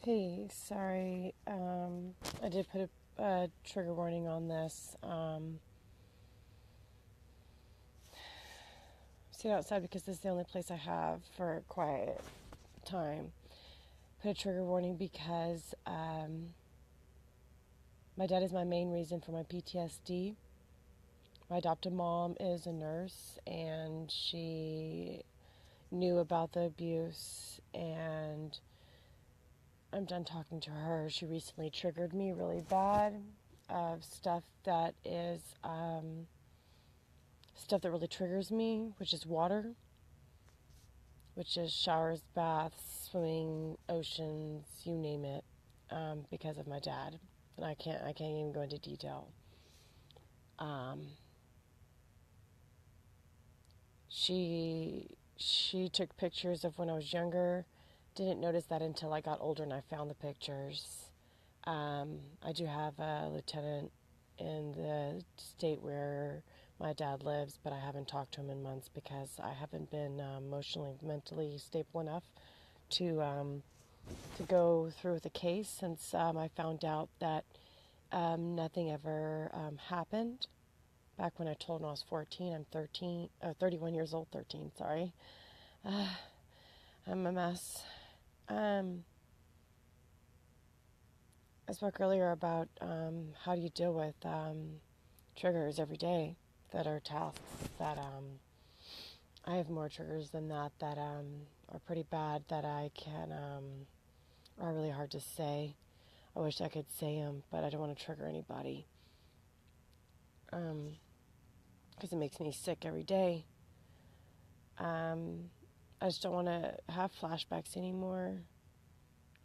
Hey, sorry. I did put a trigger warning on this. Sit outside because this is the only place I have for a quiet time. Put a trigger warning because my dad is my main reason for my PTSD. My adopted mom is a nurse and she knew about the abuse, and I'm done talking to her. She recently triggered me really bad of stuff that really triggers me, which is water, which is showers, baths, swimming, oceans, you name it, because of my dad. And I can't even go into detail. Um, she took pictures of when I was younger. Didn't notice that until I got older and I found the pictures. I do have a lieutenant in the state where my dad lives, but I haven't talked to him in months because I haven't been emotionally, mentally stable enough to go through with the case since I found out that nothing ever happened. Back when I told him I was 14, I'm 31 years old, 13, sorry. Uh, I'm a mess. Um, I spoke earlier about how do you deal with triggers every day that are tasks that I have more triggers than that are pretty bad that I can are really hard to say. I wish I could say them, but I don't want to trigger anybody because it makes me sick every day. I just don't want to have flashbacks anymore.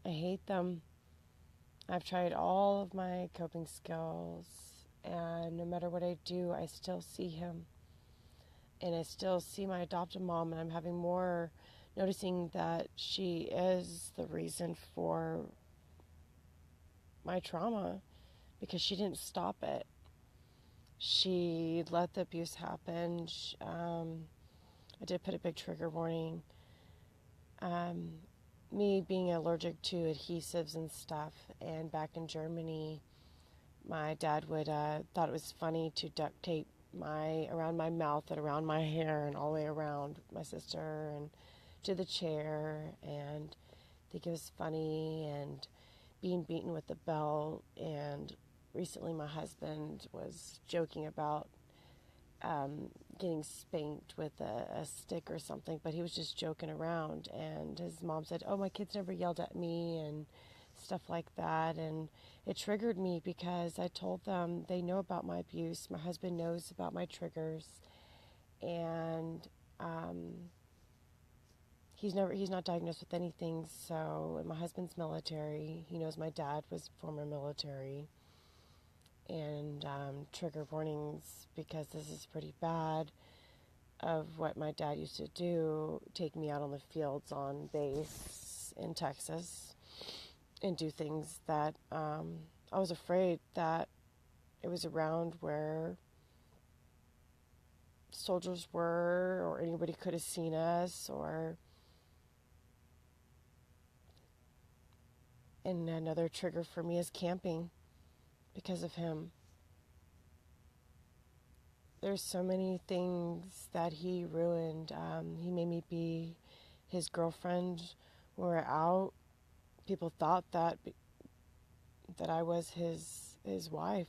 I hate them. I've tried all of my coping skills, and no matter what I do, I still see him. And I still see my adopted mom, and I'm having more noticing that she is the reason for my trauma because she didn't stop it. She let the abuse happen. I did put a big trigger warning. Um, Me being allergic to adhesives and stuff, and back in Germany, my dad would thought it was funny to duct tape my around my mouth and around my hair and all the way around my sister and to the chair, and think it was funny, and being beaten with the belt. And recently my husband was joking about getting spanked with a stick or something, but he was just joking around. And his mom said, "Oh, my kids never yelled at me," and stuff like that. And it triggered me because I told them they know about my abuse. My husband knows about my triggers, and he's not diagnosed with anything. So, and my husband's military. He knows my dad was former military. And trigger warnings because this is pretty bad of what my dad used to do, take me out on the fields on base in Texas and do things that I was afraid that it was around where soldiers were or anybody could have seen us. Or and another trigger for me is camping because of him. There's so many things that he ruined. He made me be his girlfriend when we were out. People thought that I was his wife.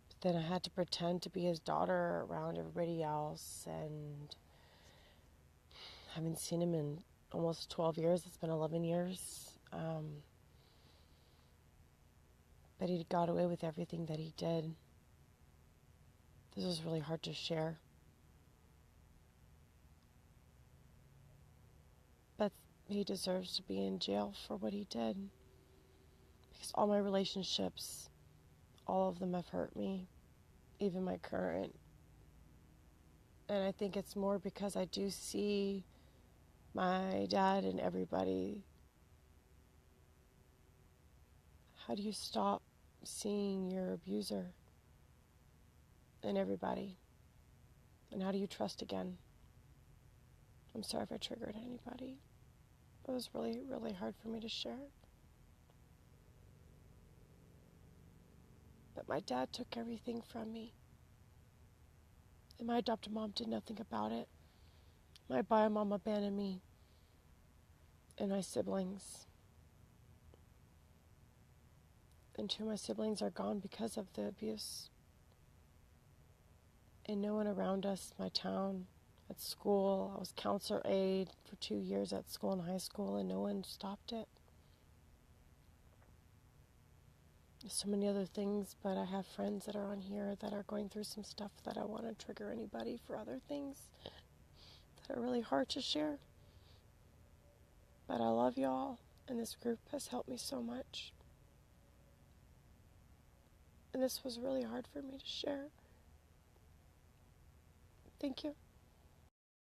But then I had to pretend to be his daughter around everybody else, and I haven't seen him in almost 12 years. It's been 11 years. But he got away with everything that he did. This was really hard to share. But he deserves to be in jail for what he did. Because all my relationships, all of them have hurt me, even my current. And I think it's more because I do see my dad and everybody. How do you stop seeing your abuser and everybody? And how do you trust again? I'm sorry if I triggered anybody. It was really, really hard for me to share. But my dad took everything from me. And my adopted mom did nothing about it. My bio mom abandoned me and my siblings. And 2 of my siblings are gone because of the abuse. And no one around us, my town, at school, I was counselor aide for 2 years at school and high school, and no one stopped it. There's so many other things, but I have friends that are on here that are going through some stuff that I want to trigger anybody for other things that are really hard to share. But I love y'all, and this group has helped me so much. And this was really hard for me to share. Thank you.